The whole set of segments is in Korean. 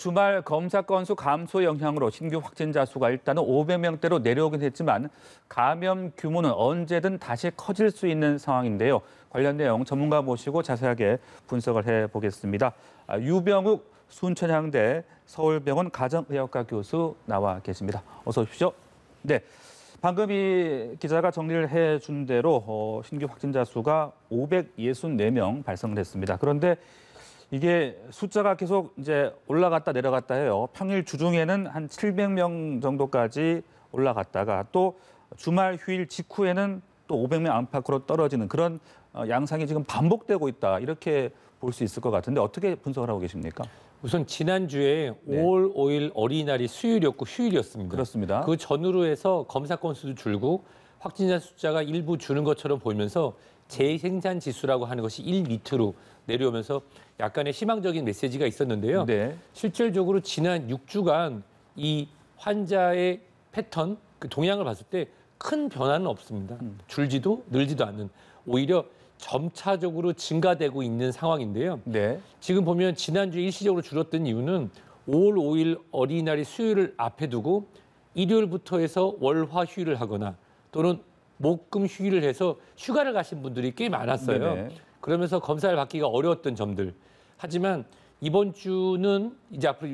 주말 검사 건수 감소 영향으로 신규 확진자 수가 일단은 500명대로 내려오긴 했지만 감염 규모는 언제든 다시 커질 수 있는 상황인데요. 관련 내용 전문가 모시고 자세하게 분석을 해보겠습니다. 유병욱 순천향대 서울병원 가정의학과 교수 나와 계십니다. 어서 오십시오. 네, 방금 이 기자가 정리를 해준 대로 신규 확진자 수가 564명 발생을 했습니다. 그런데 이게 숫자가 계속 이제 올라갔다 내려갔다 해요. 평일 주중에는 한 700명 정도까지 올라갔다가 또 주말 휴일 직후에는 또 500명 안팎으로 떨어지는 그런 양상이 지금 반복되고 있다. 이렇게 볼 수 있을 것 같은데 어떻게 분석을 하고 계십니까? 우선 지난주에 네. 5월 5일 어린이날이 수요일이었고 휴일이었습니다. 그렇습니다. 그 전후로 해서 검사 건수도 줄고 확진자 숫자가 일부 주는 것처럼 보이면서 재생산 지수라고 하는 것이 1 밑으로 내려오면서 약간의 희망적인 메시지가 있었는데요. 네. 실질적으로 지난 6주간 이 환자의 패턴, 그 동향을 봤을 때 큰 변화는 없습니다. 줄지도 늘지도 않는, 오히려 점차적으로 증가되고 있는 상황인데요. 네. 지금 보면 지난주에 일시적으로 줄었던 이유는 5월 5일 어린이날이 수요일을 앞에 두고 일요일부터 해서 월화 휴일을 하거나 또는 목금 휴일을 해서 휴가를 가신 분들이 꽤 많았어요. 네네. 그러면서 검사를 받기가 어려웠던 점들. 하지만 이번 주는 이제 앞으로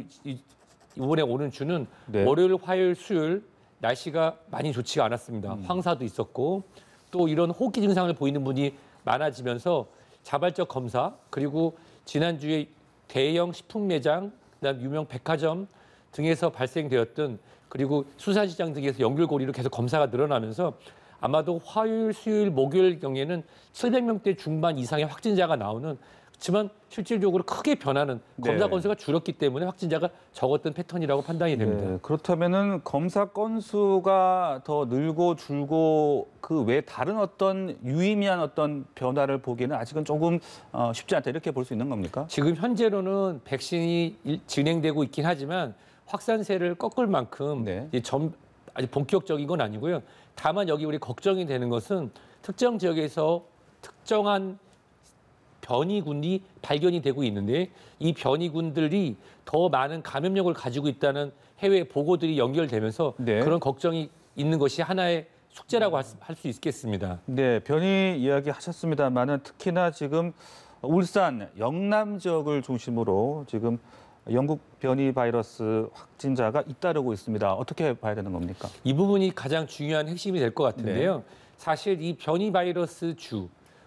이번에 오는 주는 네. 월요일, 화요일, 수요일 날씨가 많이 좋지가 않았습니다. 황사도 있었고 또 이런 호흡기 증상을 보이는 분이 많아지면서 자발적 검사 그리고 지난주에 대형 식품 매장, 그다음 유명 백화점 등에서 발생되었던 그리고 수산시장 등에서 연결고리로 계속 검사가 늘어나면서 아마도 화요일, 수요일, 목요일 경에는 700명대 중반 이상의 확진자가 나오는 그렇지만 실질적으로 크게 변하는 검사 네. 건수가 줄었기 때문에 확진자가 적었던 패턴이라고 판단이 됩니다. 네, 그렇다면은 검사 건수가 더 늘고 줄고 그 외 다른 어떤 유의미한 어떤 변화를 보기에는 아직은 조금 쉽지 않다 이렇게 볼 수 있는 겁니까? 지금 현재로는 백신이 진행되고 있긴 하지만 확산세를 꺾을 만큼 네. 아직 본격적인 건 아니고요. 다만 여기 우리 걱정이 되는 것은 특정 지역에서 특정한 변이군이 발견이 되고 있는데 이 변이군들이 더 많은 감염력을 가지고 있다는 해외 보고들이 연결되면서 네. 그런 걱정이 있는 것이 하나의 숙제라고 할 수 있겠습니다. 네, 변이 이야기 하셨습니다만은 특히나 지금 울산, 영남 지역을 중심으로 지금 영국 변이 바이러스 확진자가 잇따르고 있습니다. 어떻게 봐야 되는 겁니까? 이 부분이 가장 중요한 핵심이 될 것 같은데요. 네. 사실 이 변이 바이러스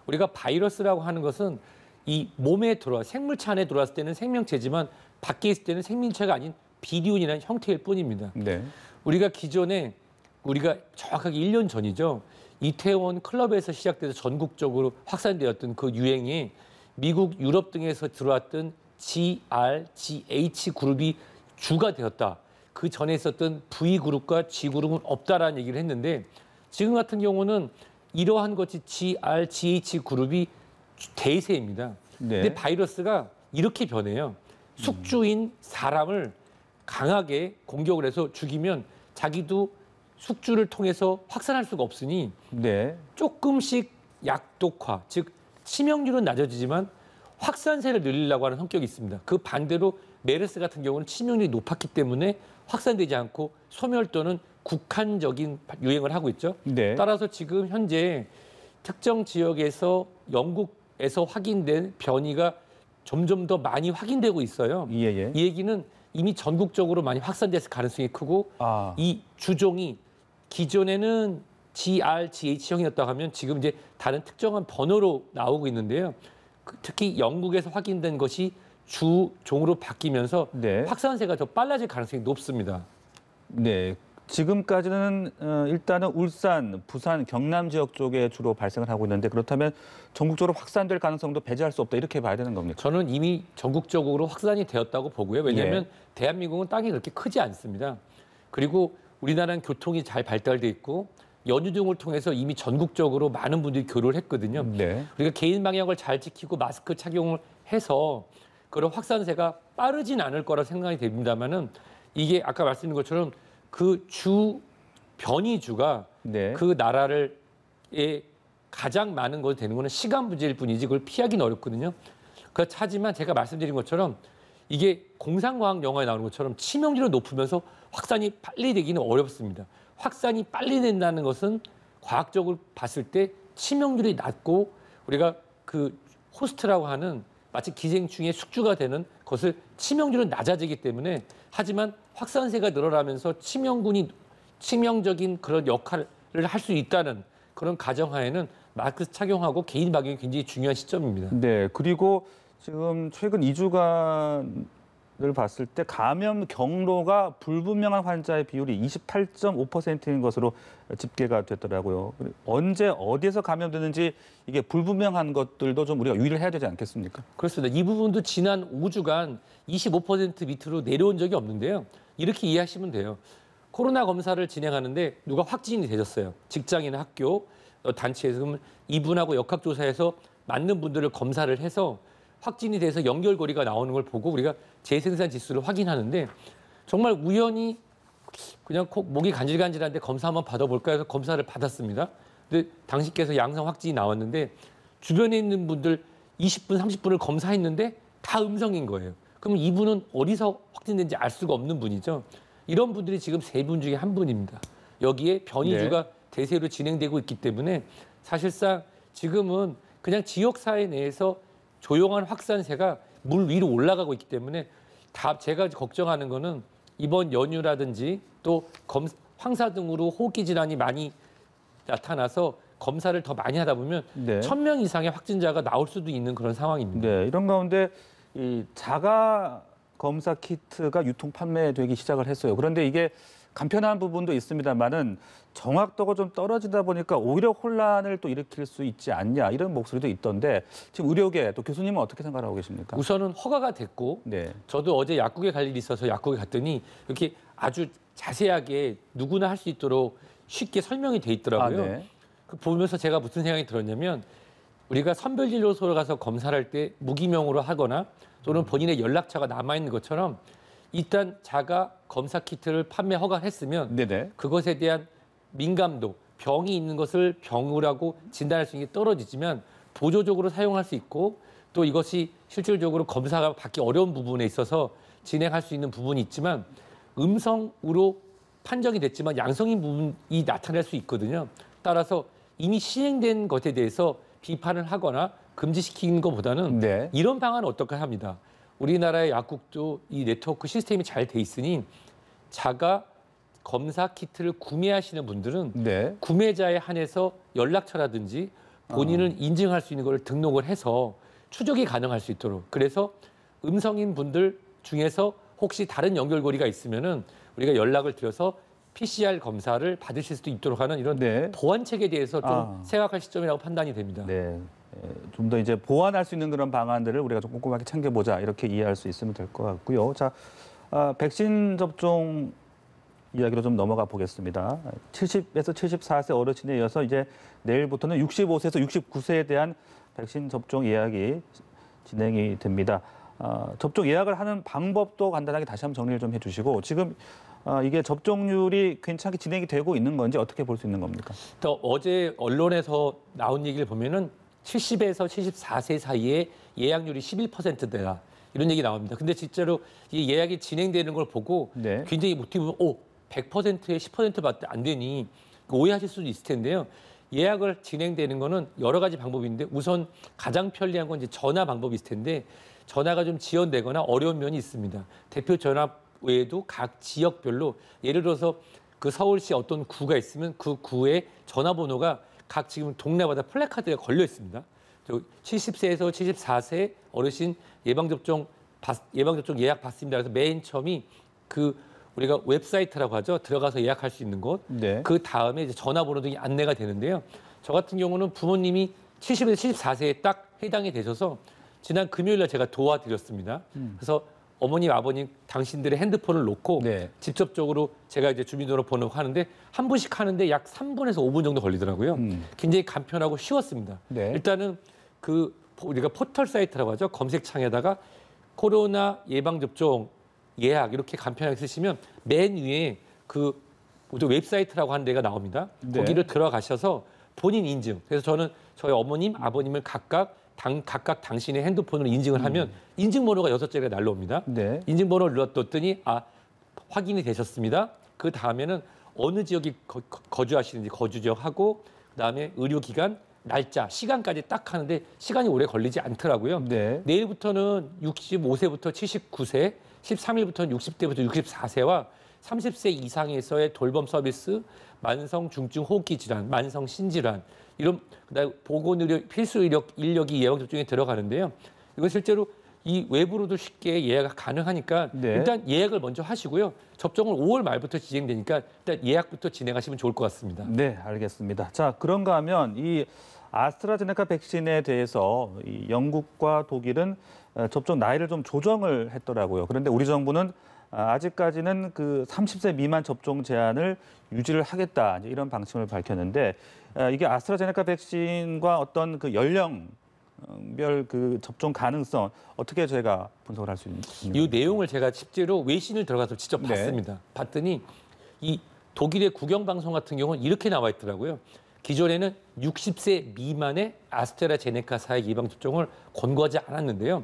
우리가 바이러스라고 하는 것은 이 몸에 생물체 안에 들어왔을 때는 생명체지만 밖에 있을 때는 생명체가 아닌 비리온이라는 형태일 뿐입니다. 네. 우리가 정확하게 1년 전이죠. 이태원 클럽에서 시작돼서 전국적으로 확산되었던 그 유행이 미국, 유럽 등에서 들어왔던 GR, GH 그룹이 주가 되었다. 그 전에 있었던 V 그룹과 G 그룹은 없다라는 얘기를 했는데 지금 같은 경우는 이러한 것이 GR, GH 그룹이 대세입니다. 네. 근데 바이러스가 이렇게 변해요. 숙주인 사람을 강하게 공격을 해서 죽이면 자기도 숙주를 통해서 확산할 수가 없으니 네. 조금씩 약독화, 즉 치명률은 낮아지지만 확산세를 늘리려고 하는 성격이 있습니다. 그 반대로 메르스 같은 경우는 치명률이 높았기 때문에 확산되지 않고 소멸 또는 국한적인 유행을 하고 있죠. 네. 따라서 지금 현재 특정 지역에서 영국에서 확인된 변이가 점점 더 많이 확인되고 있어요. 예, 예. 이 얘기는 이미 전국적으로 많이 확산됐을 가능성이 크고 이 주종이 기존에는 GR, GH형이었다고 하면 지금 이제 다른 특정한 번호로 나오고 있는데요. 특히 영국에서 확인된 것이 주종으로 바뀌면서 네. 확산세가 더 빨라질 가능성이 높습니다. 네. 지금까지는 일단은 울산, 부산, 경남 지역 쪽에 주로 발생을 하고 있는데 그렇다면 전국적으로 확산될 가능성도 배제할 수 없다 이렇게 봐야 되는 겁니까? 저는 이미 전국적으로 확산이 되었다고 보고요. 왜냐하면 예. 대한민국은 땅이 그렇게 크지 않습니다. 그리고 우리나라는 교통이 잘 발달돼 있고 연휴 등을 통해서 이미 전국적으로 많은 분들이 교류를 했거든요. 네. 우리가 개인 방역을 잘 지키고 마스크 착용을 해서 그런 확산세가 빠르진 않을 거라 생각이 됩니다만은 이게 아까 말씀드린 것처럼 그 변이주가 네. 그 나라를 가장 많은 것이 되는 거는 시간 문제일 뿐이지 그걸 피하기는 어렵거든요. 하지만 제가 말씀드린 것처럼 이게 공상과학 영화에 나오는 것처럼 치명률이 높으면서 확산이 빨리 되기는 어렵습니다. 확산이 빨리 된다는 것은 과학적으로 봤을 때 치명률이 낮고 우리가 그 호스트라고 하는 마치 기생충의 숙주가 되는 것을 치명률은 낮아지기 때문에 하지만 확산세가 늘어나면서 치명적인 그런 역할을 할 수 있다는 그런 가정하에는 마스크 착용하고 개인 방역이 굉장히 중요한 시점입니다. 네, 그리고 지금 최근 2주간을 봤을 때 감염 경로가 불분명한 환자의 비율이 28.5%인 것으로 집계가 됐더라고요. 언제 어디에서 감염되는지 이게 불분명한 것들도 좀 우리가 유의를 해야 되지 않겠습니까? 그렇습니다. 이 부분도 지난 5주간 25% 밑으로 내려온 적이 없는데요. 이렇게 이해하시면 돼요. 코로나 검사를 진행하는데 누가 확진이 되셨어요. 직장이나 학교, 단체에서 그러면 이분하고 역학조사해서 맞는 분들을 검사를 해서 확진이 돼서 연결고리가 나오는 걸 보고 우리가 재생산 지수를 확인하는데 정말 우연히 그냥 목이 간질간질한데 검사 한번 받아볼까 해서 검사를 받았습니다. 근데 당신께서 양성 확진이 나왔는데 주변에 있는 분들 20분, 30분을 검사했는데 다 음성인 거예요. 그럼 이분은 어디서 확진된지 알 수가 없는 분이죠. 이런 분들이 지금 3분 중에 1분입니다. 여기에 변이주가 대세로 진행되고 있기 때문에 사실상 지금은 그냥 지역사회 내에서 조용한 확산세가 물 위로 올라가고 있기 때문에 제가 걱정하는 거는 이번 연휴라든지 또 황사 등으로 호흡기 질환이 많이 나타나서 검사를 더 많이 하다 보면 1,000명 이상의 확진자가 나올 수도 있는 그런 상황입니다. 네, 이런 가운데 이 자가 검사 키트가 유통 판매되기 시작을 했어요. 그런데 이게 간편한 부분도 있습니다만은 정확도가 좀 떨어지다 보니까 오히려 혼란을 또 일으킬 수 있지 않냐 이런 목소리도 있던데 지금 의료계 또 교수님은 어떻게 생각하고 계십니까? 우선은 허가가 됐고 저도 어제 약국에 갈 일이 있어서 약국에 갔더니 이렇게 아주 자세하게 누구나 할 수 있도록 쉽게 설명이 돼 있더라고요. 그 보면서 제가 무슨 생각이 들었냐면 우리가 선별진료소를 가서 검사를 할 때 무기명으로 하거나 또는 본인의 연락처가 남아있는 것처럼 일단 자가 검사 키트를 판매 허가를 했으면 그것에 대한 민감도, 병이 있는 것을 병이라고 진단할 수 있는 게 떨어지지만 보조적으로 사용할 수 있고 또 이것이 실질적으로 검사가 받기 어려운 부분에 있어서 진행할 수 있는 부분이 있지만 음성으로 판정이 됐지만 양성인 부분이 나타날 수 있거든요. 따라서 이미 시행된 것에 대해서 비판을 하거나 금지시키는 것보다는 이런 방안은 어떨까 합니다. 우리나라의 약국도 이 네트워크 시스템이 잘 돼 있으니 자가 검사 키트를 구매하시는 분들은 구매자에 한해서 연락처라든지 본인을 인증할 수 있는 걸 등록을 해서 추적이 가능할 수 있도록 그래서 음성인 분들 중에서 혹시 다른 연결고리가 있으면은 우리가 연락을 드려서 PCR 검사를 받으실 수도 있도록 하는 이런 보완책에 대해서 좀 생각할 시점이라고 판단이 됩니다. 좀 더 이제 보완할 수 있는 그런 방안들을 우리가 좀 꼼꼼하게 챙겨보자 이렇게 이해할 수 있으면 될 것 같고요. 자, 백신 접종 이야기로 좀 넘어가 보겠습니다. 70에서 74세 어르신에 이어서 이제 내일부터는 65세에서 69세에 대한 백신 접종 예약이 진행이 됩니다. 접종 예약을 하는 방법도 간단하게 다시 한번 정리를 좀 해주시고 지금 이게 접종률이 괜찮게 진행이 되고 있는 건지 어떻게 볼 수 있는 겁니까? 또 어제 언론에서 나온 얘기를 보면은 70에서 74세 사이에 예약률이 11%대다 이런 얘기 나옵니다. 근데 진짜로 이 예약이 진행되는 걸 보고 굉장히 모티브 100%에 10%밖에 안 되니 오해하실 수도 있을 텐데요. 예약을 진행되는 거는 여러 가지 방법인데 우선 가장 편리한 건 이제 전화 방법이 있을 텐데 전화가 좀 지연되거나 어려운 면이 있습니다. 대표 전화 외에도 각 지역별로 예를 들어서 그 서울시 어떤 구가 있으면 그 구의 전화번호가 각 지금 동네마다 플래카드가 걸려 있습니다. 70세에서 74세 어르신 예방접종 예약 받습니다. 그래서 맨 처음이 그 우리가 웹사이트라고 하죠. 들어가서 예약할 수 있는 곳. 그 다음에 이제 전화번호 등이 안내가 되는데요. 저 같은 경우는 부모님이 70에서 74세에 딱 해당이 되셔서 지난 금요일날 제가 도와드렸습니다. 그래서 어머님, 아버님 당신들의 핸드폰을 놓고 직접적으로 제가 이제 주민등록번호 하는데 한 분씩 하는데 약 3분에서 5분 정도 걸리더라고요. 굉장히 간편하고 쉬웠습니다. 일단은 그 우리가 포털 사이트라고 하죠. 검색창에다가 코로나 예방접종 예약 이렇게 간편하게 쓰시면 맨 위에 그 웹사이트라고 하는 데가 나옵니다. 거기를 들어가셔서 본인 인증. 그래서 저는 저희 어머님, 아버님을 각각 각각 당신의 핸드폰으로 인증을 하면 인증번호가 6자리가 날라옵니다. 네. 인증번호를 눌렀더니 확인이 되셨습니다. 그 다음에는 어느 지역에 거주하시는지 거주 지역하고 그다음에 의료기관, 날짜, 시간까지 딱 하는데 시간이 오래 걸리지 않더라고요. 네. 내일부터는 65세부터 79세, 13일부터는 60대부터 64세와 30세 이상에서의 돌봄 서비스, 만성 중증 호흡기 질환, 만성 신질환 이런 그다음에 보건의료 필수 인력이 예방 접종에 들어가는데요. 이건 실제로 이 외부로도 쉽게 예약이 가능하니까 네. 일단 예약을 먼저 하시고요. 접종은 5월 말부터 진행되니까 일단 예약부터 진행하시면 좋을 것 같습니다. 네, 알겠습니다. 자, 그런가 하면 이 아스트라제네카 백신에 대해서 이 영국과 독일은 접종 나이를 좀 조정을 했더라고요. 그런데 우리 정부는 아직까지는 그 30세 미만 접종 제한을 유지를 하겠다 이런 방침을 밝혔는데 이게 아스트라제네카 백신과 어떤 그 연령별 그 접종 가능성 어떻게 저희가 분석을 할 수 있는지. 이 내용을 제가 실제로 외신을 들어가서 직접 네. 봤습니다. 봤더니 이 독일의 국영방송 같은 경우는 이렇게 나와 있더라고요. 기존에는 60세 미만의 아스트라제네카사의 예방접종을 권고하지 않았는데요.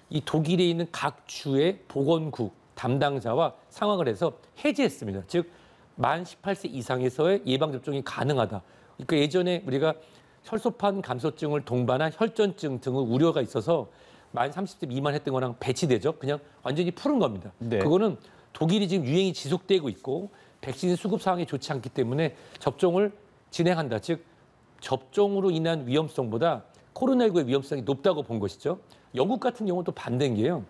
이 독일에 있는 각 주의 보건국 담당자와 상황을 해서 해제했습니다. 즉, 만 18세 이상에서의 예방접종이 가능하다. 그러니까 예전에 우리가 혈소판 감소증을 동반한 혈전증 등의 우려가 있어서 만 30세 미만 했던 거랑 배치되죠. 그냥 완전히 푸른 겁니다. 네. 그거는 독일이 지금 유행이 지속되고 있고 백신 수급 상황이 좋지 않기 때문에 접종을 진행한다. 즉 접종으로 인한 위험성보다 코로나19의 위험성이 높다고 본 것이죠. 영국 같은 경우는 또 반대인 게요.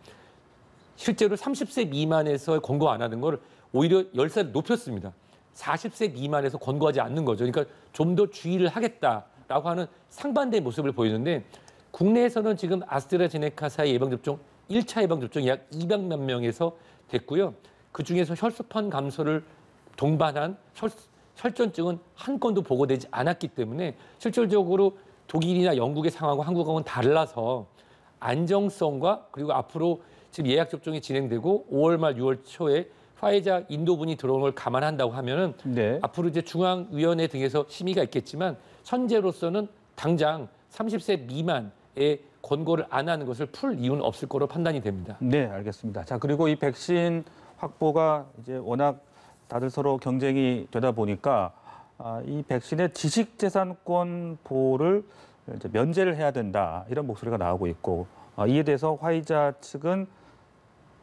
실제로 30세 미만에서 권고 안 하는 걸 오히려 10살 높였습니다. 40세 미만에서 권고하지 않는 거죠. 그러니까 좀 더 주의를 하겠다라고 하는 상반된 모습을 보이는데 국내에서는 지금 아스트라제네카사의 예방접종 1차 예방접종이 약 200만 명에서 됐고요. 그중에서 혈소판 감소를 동반한 혈전증은 한 건도 보고되지 않았기 때문에 실질적으로 독일이나 영국의 상황과 한국하고는 달라서 안정성과 그리고 앞으로 지금 예약 접종이 진행되고 5월 말 6월 초에 화이자 인도분이 들어오는 걸 감안한다고 하면은 네. 앞으로 이제 중앙위원회 등에서 심의가 있겠지만 현재로서는 당장 30세 미만의 권고를 안 하는 것을 풀 이유는 없을 거로 판단이 됩니다. 네, 알겠습니다. 자, 그리고 이 백신 확보가 이제 워낙 다들 서로 경쟁이 되다 보니까 이 백신의 지식재산권 보호를 이제 면제를 해야 된다 이런 목소리가 나오고 있고 이에 대해서 화이자 측은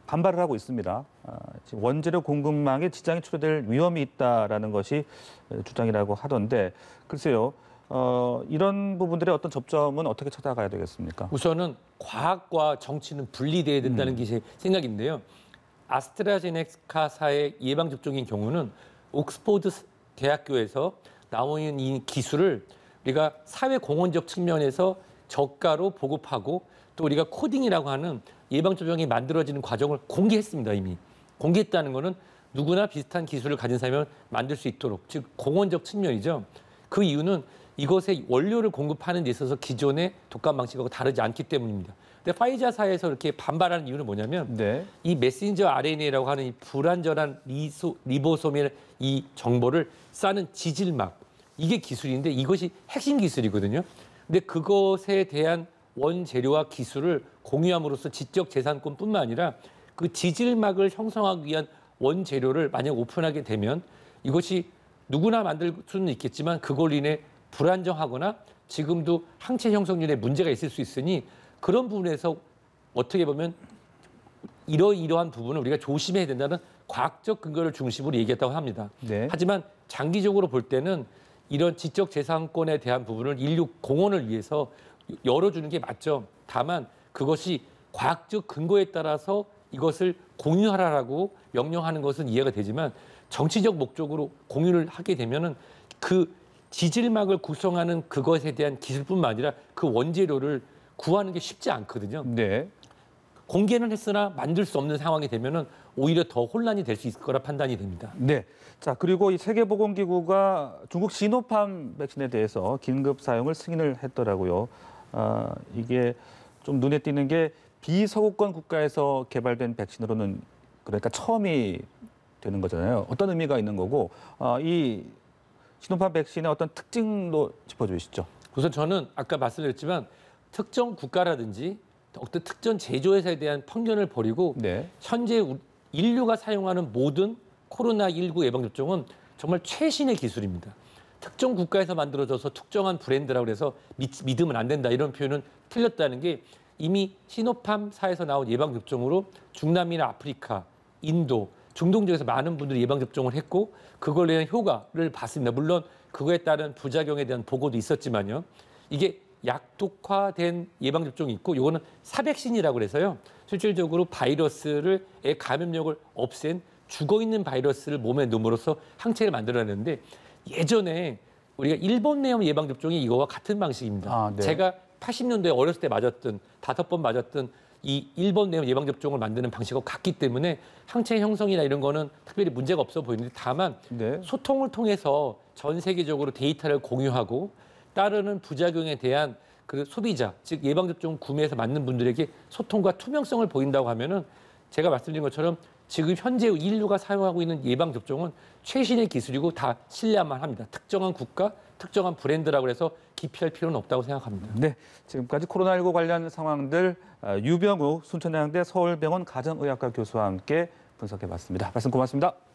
반발을 하고 있습니다. 지금 원재료 공급망에 지장이 초래될 위험이 있다라는 것이 주장이라고 하던데 글쎄요. 이런 부분들의 어떤 접점은 어떻게 찾아가야 되겠습니까? 우선은 과학과 정치는 분리돼야 된다는 게 제 생각인데요. 아스트라제네카사의 예방접종인 경우는 옥스포드 대학교에서 나오는 이 기술을 우리가 사회공헌적 측면에서 저가로 보급하고 또 우리가 코딩이라고 하는 예방접종이 만들어지는 과정을 공개했습니다. 이미. 공개했다는 거는 누구나 비슷한 기술을 가진 사람이 만들 수 있도록, 즉 공헌적 측면이죠. 그 이유는 이것의 원료를 공급하는 데 있어서 기존의 독감 방식하고 다르지 않기 때문입니다. 근데 파이자사에서 이렇게 반발하는 이유는 뭐냐면 네. 이 메신저 RNA라고 하는 이 불완전한 리보솜의 이 정보를 싸는 지질막, 이게 기술인데 이것이 핵심 기술이거든요. 근데 그것에 대한 원재료와 기술을 공유함으로써 지적재산권뿐만 아니라 그 지질막을 형성하기 위한 원재료를 만약 오픈하게 되면 이것이 누구나 만들 수는 있겠지만 그걸로 인해 불안정하거나 지금도 항체 형성률에 문제가 있을 수 있으니 그런 부분에서 어떻게 보면 이러한 부분을 우리가 조심해야 된다는 과학적 근거를 중심으로 얘기했다고 합니다. 네. 하지만 장기적으로 볼 때는 이런 지적재산권에 대한 부분을 인류 공헌을 위해서 열어주는 게 맞죠. 다만 그것이 과학적 근거에 따라서 이것을 공유하라라고 명령하는 것은 이해가 되지만 정치적 목적으로 공유를 하게 되면은 그 지질막을 구성하는 그것에 대한 기술뿐만 아니라 그 원재료를 구하는 게 쉽지 않거든요. 네. 공개는 했으나 만들 수 없는 상황이 되면은 오히려 더 혼란이 될 수 있을 거라 판단이 됩니다. 네. 자, 그리고 이 세계보건기구가 중국 시노팜 백신에 대해서 긴급 사용을 승인을 했더라고요. 이게 좀 눈에 띄는 게 비서구권 국가에서 개발된 백신으로는 그러니까 처음이 되는 거잖아요. 어떤 의미가 있는 거고 이 시노팜 백신의 어떤 특징도 짚어주시죠. 우선 저는 아까 말씀드렸지만 특정 국가라든지 어떤 특정 제조회사에 대한 편견을 버리고 네. 현재 인류가 사용하는 모든 코로나19 예방접종은 정말 최신의 기술입니다. 특정 국가에서 만들어져서 특정한 브랜드라고 해서 믿으면 안 된다 이런 표현은 틀렸다는 게 이미 시노팜사에서 나온 예방접종으로 중남미나 아프리카, 인도, 중동 지역에서 많은 분들이 예방접종을 했고 그걸 대한 효과를 봤습니다. 물론 그거에 따른 부작용에 대한 보고도 있었지만요. 이게 약독화된 예방접종이 있고 이거는 사백신이라고 그래서요. 실질적으로 바이러스의 감염력을 없앤 죽어있는 바이러스를 몸에 넣음으로써 항체를 만들어내는데 예전에 우리가 일본 내염 예방접종이 이거와 같은 방식입니다. 아, 네. 제가 80년도에 어렸을 때 맞았던 5번 맞았던 이 일본 내염 예방접종을 만드는 방식과 같기 때문에 항체 형성이나 이런 거는 특별히 문제가 없어 보이는데 다만 네. 소통을 통해서 전 세계적으로 데이터를 공유하고 따르는 부작용에 대한 그 소비자, 즉 예방접종 구매해서 맞는 분들에게 소통과 투명성을 보인다고 하면은 제가 말씀드린 것처럼 지금 현재 인류가 사용하고 있는 예방접종은 최신의 기술이고 다 신뢰만 합니다. 특정한 국가, 특정한 브랜드라고 해서 기피할 필요는 없다고 생각합니다. 네, 지금까지 코로나19 관련 상황들 유병우 순천향대 서울병원 가정의학과 교수와 함께 분석해봤습니다. 말씀 고맙습니다.